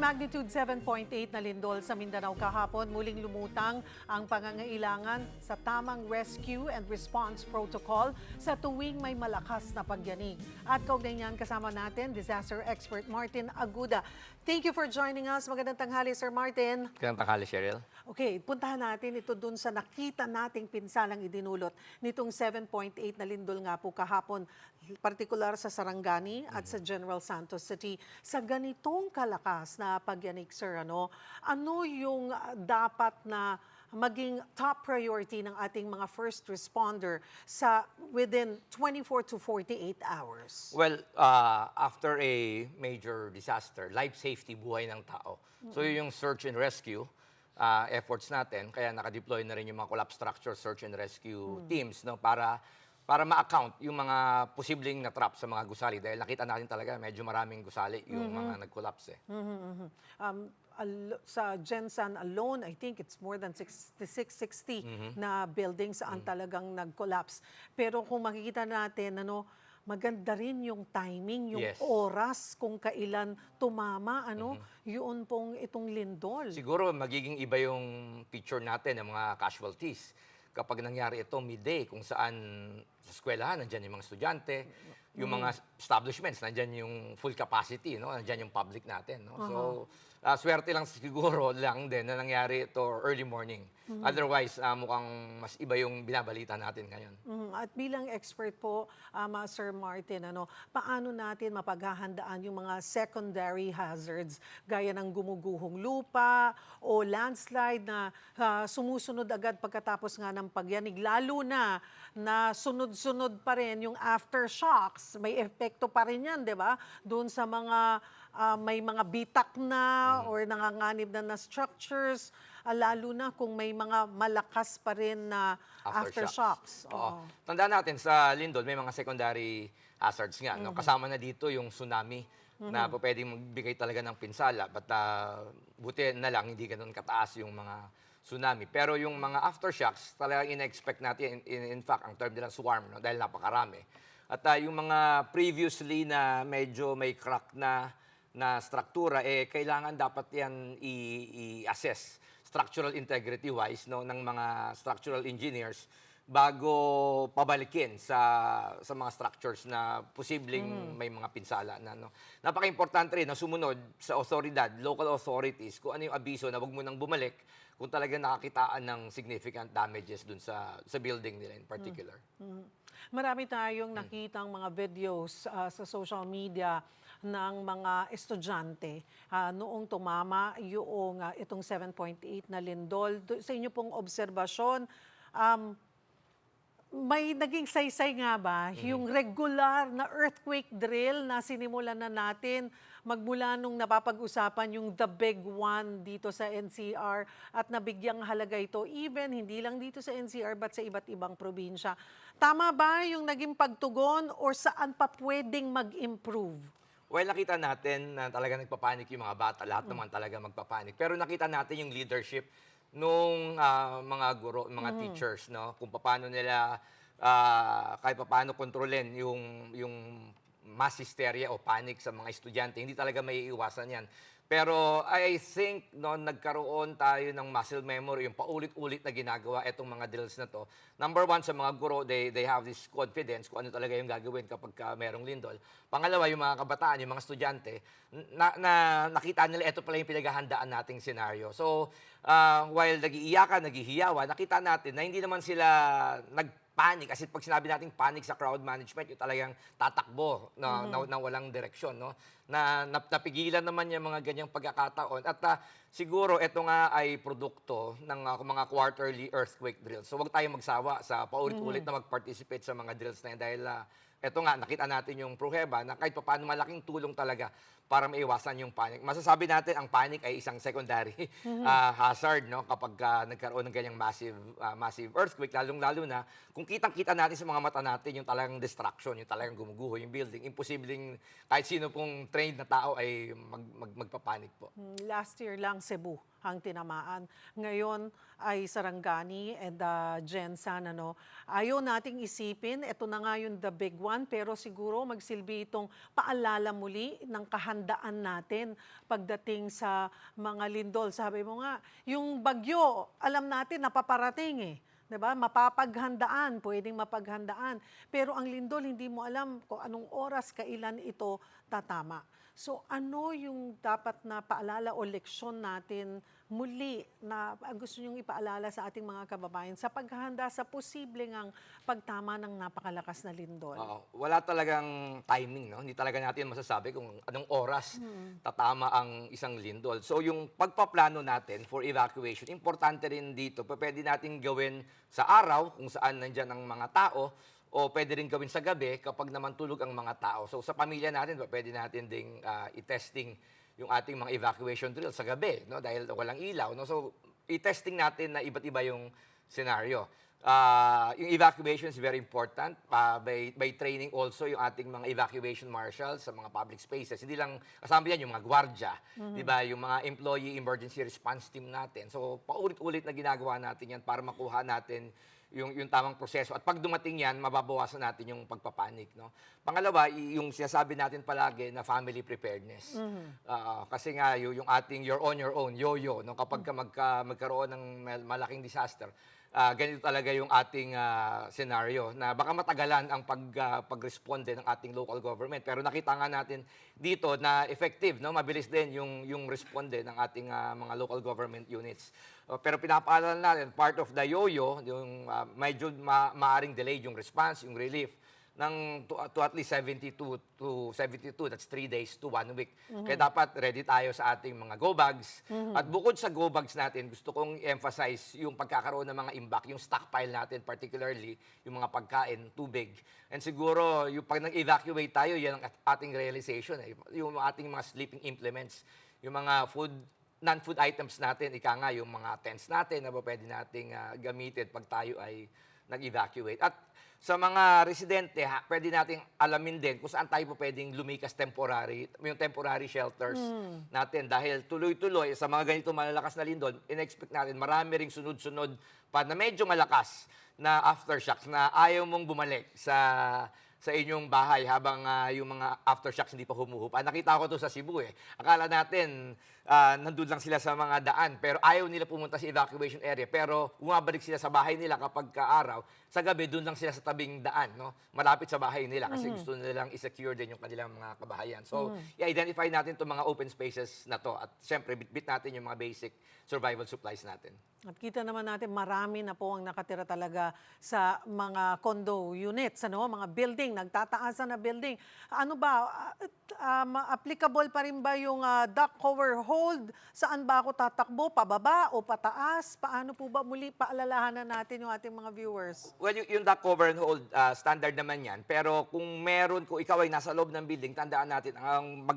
magnitude 7.8 na lindol sa Mindanao kahapon, muling lumutang ang pangangailangan sa tamang rescue and response protocol sa tuwing may malakas na pagyanig. At kaugnay niyan, kasama natin disaster expert Martin Aguda. Thank you for joining us. Magandang tanghali, Sir Martin. Magandang tanghali, Cheryl. Okay, puntahan natin ito dun sa nakita nating pinsalang idinulot nitong 7.8 na lindol nga po kahapon, partikular sa Sarangani at sa General Santos City. Sa ganitong kalakas na pagyanig, sir, ano yung dapat na maging top priority ng ating mga first responder sa within 24 to 48 hours? Well, after a major disaster, life safety, buhay ng tao. So yung search and rescue efforts natin, kaya nakadeploy na rin yung mga collapse structure search and rescue teams, no, para ma-account yung mga posibleng na-trap sa mga gusali. Dahil nakita natin talaga medyo maraming gusali yung mga nag-collapse. Sa Gensan alone, I think it's more than 60 na buildings ang talagang nag-collapse. Pero kung makikita natin, maganda rin yung timing, yung oras kung kailan tumama, yun pong itong lindol. Siguro magiging iba yung picture natin ng mga casualties kapag nangyari ito midday, kung saan sa eskwelahan, nandyan yung mga estudyante, yung mga establishments, nandyan yung full capacity, nandyan yung public natin. So, swerte lang siguro lang din na nangyari ito early morning. Otherwise, mukhang mas iba yung binabalita natin ngayon. At bilang expert po, Sir Martin, paano natin mapaghahandaan yung mga secondary hazards gaya ng gumuguhong lupa o landslide na sumusunod agad pagkatapos nga ng pagyanig, lalo na sunod-sunod pa rin yung aftershocks, may epekto pa rin yan, di ba? Doon sa mga may mga bitak na or nanganganib na structures, lalo na kung may mga malakas pa rin na aftershocks. Tandaan natin, sa lindol, may mga secondary hazards nga. Kasama na dito yung tsunami na pwedeng magbigay talaga ng pinsala. But buti na lang, hindi ganun kataas yung mga tsunami. Pero yung mga aftershocks, talagang in-expect natin. In fact, ang term nila swarm, dahil napakarami. At yung mga previously na medyo may crack na struktura, kailangan dapat yan i-assess structural integrity-wise ng mga structural engineers bago pabalikin sa mga structures na posibleng may mga pinsala na. Napaka-importante rin na sumunod sa otoridad, local authorities, kung ano yung abiso na wag mo nang bumalik kung talaga nakakitaan ng significant damages dun sa building nila in particular. Marami tayong nakitang mga videos sa social media ng mga estudyante noong tumama yung itong 7.8 na lindol. Sa inyo pong obserbasyon, may naging saysay nga ba yung regular na earthquake drill na sinimulan na natin magmula nung napapag-usapan yung The Big One dito sa NCR at nabigyang halaga ito even hindi lang dito sa NCR but sa iba't ibang probinsya. Tama ba yung naging pagtugon or saan pa pwedeng mag-improve? Well, nakita natin na talaga nagpapanik yung mga bata. Lahat naman talaga magpapanik. Pero nakita natin yung leadership nung mga guro, mga teachers, kung paano nila kahit paano kontrolin yung mass hysteria o panic sa mga estudyante. Hindi talaga may iwasan yan. Pero I think nagkaroon tayo ng muscle memory, yung paulit-ulit na ginagawa itong mga drills na to. Number one, sa mga guro, they have this confidence kung ano talaga yung gagawin kapag merong lindol. Pangalawa, yung mga kabataan, yung mga estudyante, nakita nila ito pala yung pinaghahandaan nating senaryo. So, while nag-iiyakan, naghihiyawan, nakita natin na hindi naman sila panic. Kasi pag sinabi natin panic sa crowd management, yung talagang tatakbo na walang direksyon. Napigilan naman yung mga ganyang pagkakataon. At siguro ito nga ay produkto ng mga quarterly earthquake drills. So huwag tayong magsawa sa paulit-ulit na mag-participate sa mga drills na yan. Dahil ito nga, nakita natin yung ProHEBA na kahit paano malaking tulong talaga para maiwasan yung panic. Masasabi natin ang panic ay isang secondary hazard kapag nagkaroon ng ganyang massive earthquake, lalong-lalo na kung kitang-kita natin sa mga mata natin yung talagang destruction, yung talagang gumuguho yung building. Imposibleng kahit sino pong trained na tao ay magpapanik po. Last year lang Cebu ang tinamaan. Ngayon ay Sarangani and Gensan. Ayaw nating isipin, ito na nga yung The Big One, pero siguro magsilbi itong paalala muli ng kahandaan paghahandaan natin pagdating sa mga lindol? Sabi mo nga, yung bagyo, alam natin napaparating eh. 'Di ba? Mapapaghandaan, pwedeng mapaghandaan. Pero ang lindol, hindi mo alam kung anong oras, kailan ito tatama. So ano yung dapat na paalala o leksyon natin muli na gusto niyong ipaalala sa ating mga kababayan sa paghahanda sa posibleng ang pagtama ng napakalakas na lindol? Oo, wala talagang timing, no? Hindi talaga natin masasabi kung anong oras tatama ang isang lindol. So yung pagpaplano natin for evacuation, importante rin dito. Pwede natin gawin sa araw kung saan nandyan ang mga tao o pwede rin gawin sa gabi kapag naman tulog ang mga tao. So sa pamilya natin, pwede natin ding i-testing yung ating mga evacuation drill sa gabi, no? Dahil walang ilaw, no? So i-testing natin na iba't iba yung scenario. Yung evacuation is very important by training also yung ating mga evacuation marshals sa mga public spaces. Hindi lang kasama yan yung mga gwardya, di ba? Yung mga employee emergency response team natin. So paulit-ulit na ginagawa natin yan para makuha natin yung tamang proseso. At pag dumating yan, mababawasan natin yung pagpapanik. No? Pangalawa, yung sinasabi natin palagi na family preparedness. Kasi nga, yung ating you're on your own, yo-yo, no? Kapag ka magkaroon ng malaking disaster, ganito talaga yung ating scenario na baka matagalan ang pag-responde ng ating local government. Pero nakita nga natin dito na effective, no? Mabilis din yung responde ng ating mga local government units. Pero pinapaalala natin, part of the yo-yo, yung medyo maaring delayed yung response, yung relief, to at least 72 to 72, that's 3 days to 1 week. Kaya dapat ready tayo sa ating mga go bags. At bukod sa go bags natin, gusto kong emphasize yung pagkakaroon ng mga imbak, yung stockpile natin, particularly yung mga pagkain, tubig. And siguro, yung pag nag-evacuate tayo, yan ang ating realization. Yung ating mga sleeping implements, yung mga non-food items natin, ika nga yung mga tents natin na pwede nating gamitin pag tayo ay nag-evacuate. At sa mga residente, pwede nating alamin din kung saan tayo po pwedeng lumikas yung temporary shelters natin. Dahil tuloy-tuloy, sa mga ganito malalakas na lindol, in-expect natin marami ring sunod-sunod pa na medyo malakas na aftershocks na ayaw mong bumalik sa inyong bahay habang yung mga aftershocks hindi pa humuhupa. Nakita ko to sa Cebu eh. Akala natin nandun lang sila sa mga daan pero ayaw nila pumunta sa evacuation area. Pero bumabalik sila sa bahay nila kapag kaaraw. Sa gabi, dun lang sila sa tabing daan, no? Malapit sa bahay nila kasi gusto nilang i-secure din yung kanilang mga kabahayan. So, i-identify natin itong mga open spaces na to at syempre, bitbit natin yung mga basic survival supplies natin. At kita naman natin marami na po ang nakatira talaga sa mga condo units, ano, mga building, nagtataasan na building. Ano ba, applicable pa rin ba yung duck cover hold? Saan ba ako tatakbo? Pababa o pataas? Paano po ba muli paalalahanan natin yung ating mga viewers? Well, yung duck cover and hold, standard naman yan. Pero kung ikaw ay nasa loob ng building, tandaan natin, ang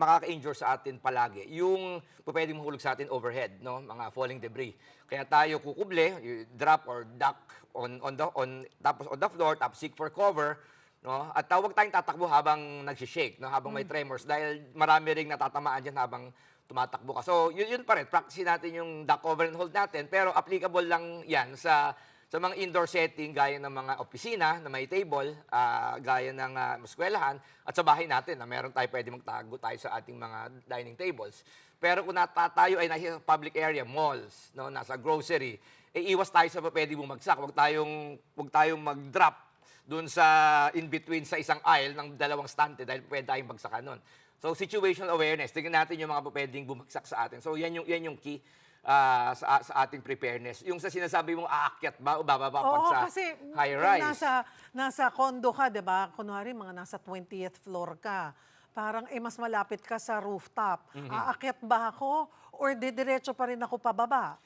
makaka-injure sa atin palagi, yung pwedeng mahulog sa atin overhead, no? Mga falling debris. Kaya tayo kukuble, you drop or duck tapos on the floor, tapos seek for cover, no? At huwag tayong tatakbo habang nagsishake, no? Habang may tremors dahil marami ring natatamaan diyan habang tumatakbo ka. So, yun pa rin, practice natin yung duck cover and hold natin, pero applicable lang yan sa mga indoor setting gaya ng mga opisina na may table, gaya ng eskwelahan, at sa bahay natin na meron tayo pwede magtago tayo sa ating mga dining tables. Pero kung tayo ay nasa public area, malls, no, nasa grocery, iwas tayo sa pwede bumagsak. Huwag tayong mag-drop doon sa in-between sa isang aisle ng dalawang stante dahil pwede tayong bagsakan nun. So, situational awareness. Tingnan natin yung mga pwedeng bumagsak sa atin. So, yan yung key sa ating preparedness. Yung sa sinasabi mong aakyat ba o bababa pag sa high rise. Nasa condo ka, di ba? Kunwari, mga nasa 20th floor ka. Parang mas malapit ka sa rooftop. Aakyat ba ako or didiretso pa rin ako pababa?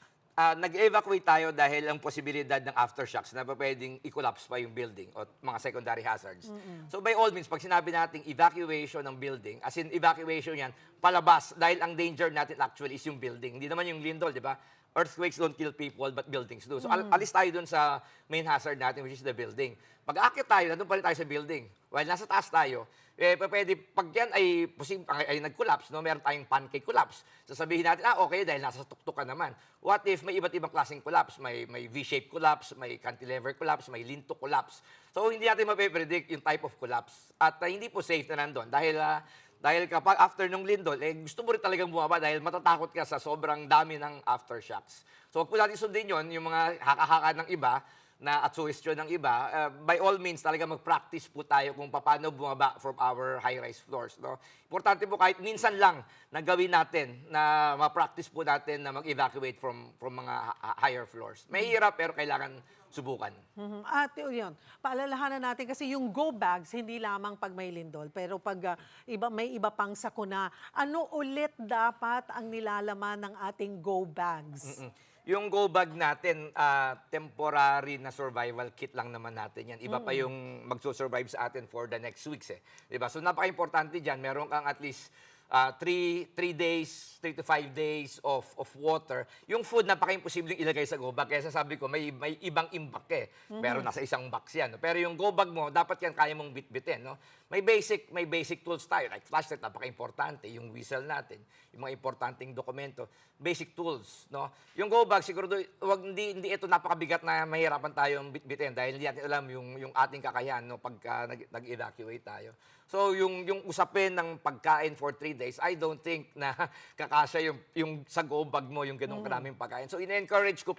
Nag-evacuate tayo dahil ang posibilidad ng aftershocks na pwedeng i-collapse pa yung building o mga secondary hazards. So by all means, pag sinabi nating evacuation ng building, as in evacuation yan, palabas dahil ang danger natin actually is yung building. Hindi naman yung lindol, di ba? Earthquakes don't kill people but buildings do. So alis tayo dun sa main hazard natin which is the building. Pag aakit tayo, nandun pa rin tayo sa building. While nasa taas tayo, pwede, pag yan ay nag-collapse, no? Meron tayong pancake collapse. Sasabihin natin, okay, dahil nasa tuktok ka naman. What if may iba't ibang klaseng collapse? May V-shaped collapse, may cantilever collapse, may linto collapse. So, hindi natin mapipredict yung type of collapse. At hindi po safe na nandun dahil Dahil kapag after nung lindol, gusto mo rin talagang bumaba dahil matatakot ka sa sobrang dami ng aftershocks. So, wag po natin sundin yun, yung mga haka-haka ng iba, na at suggestion ng iba, by all means talaga mag-practice po tayo kung paano bumaba from our high-rise floors. No? Importante po kahit minsan lang na gawin natin, na ma-practice po natin na mag-evacuate from mga higher floors. Mahirap pero kailangan subukan. At yun, paalalahanan natin kasi yung go bags, hindi lamang pag may lindol, pero pag may iba pang sakuna, ano ulit dapat ang nilalaman ng ating go bags? Yung go bag natin, temporary na survival kit lang naman natin yan. Iba pa yung magsusurvive sa atin for the next weeks eh. Diba? So napaka-importante dyan, meron kang at least 3 days, 3 to 5 days of water. Yung food, napaka-imposibleng ilagay sa go bag. Kaya sabi ko, may ibang imbak eh. Pero nasa isang box yan. No? Pero yung go bag mo, dapat yan kaya mong bitbitin. No? May basic tools tayo. Like flashlight, napaka-importante. Yung whistle natin, yung mga importanteng dokumento. Basic tools. No? Yung go bag, siguro hindi ito napakabigat na mahirapan tayong bitbitin dahil hindi natin alam yung ating kakayahan no, pagka nag-evacuate tayo. So, yung usapin ng pagkain for 3 days, I don't think na kakasya yung sa go bag mo, yung ganong karaming pagkain. So, ina-encourage ko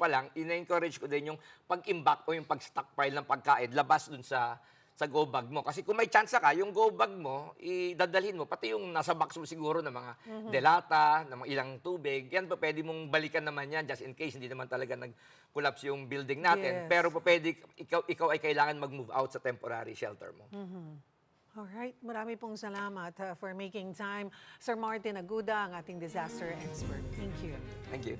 din yung pag-imbak o yung pag-stockpile ng pagkain, labas dun sa go bag mo. Kasi kung may chance ka, yung go bag mo, idadalhin mo, pati yung nasa box mo siguro ng mga delata, ng mga ilang tubig, yan pa pwede mong balikan naman yan just in case hindi naman talaga nag-collapse yung building natin. Yes. Pero pa pwede, ikaw ay kailangan mag-move out sa temporary shelter mo. Alright, marami pong salamat for making time. Sir Martin Aguda, ang ating disaster expert. Thank you. Thank you.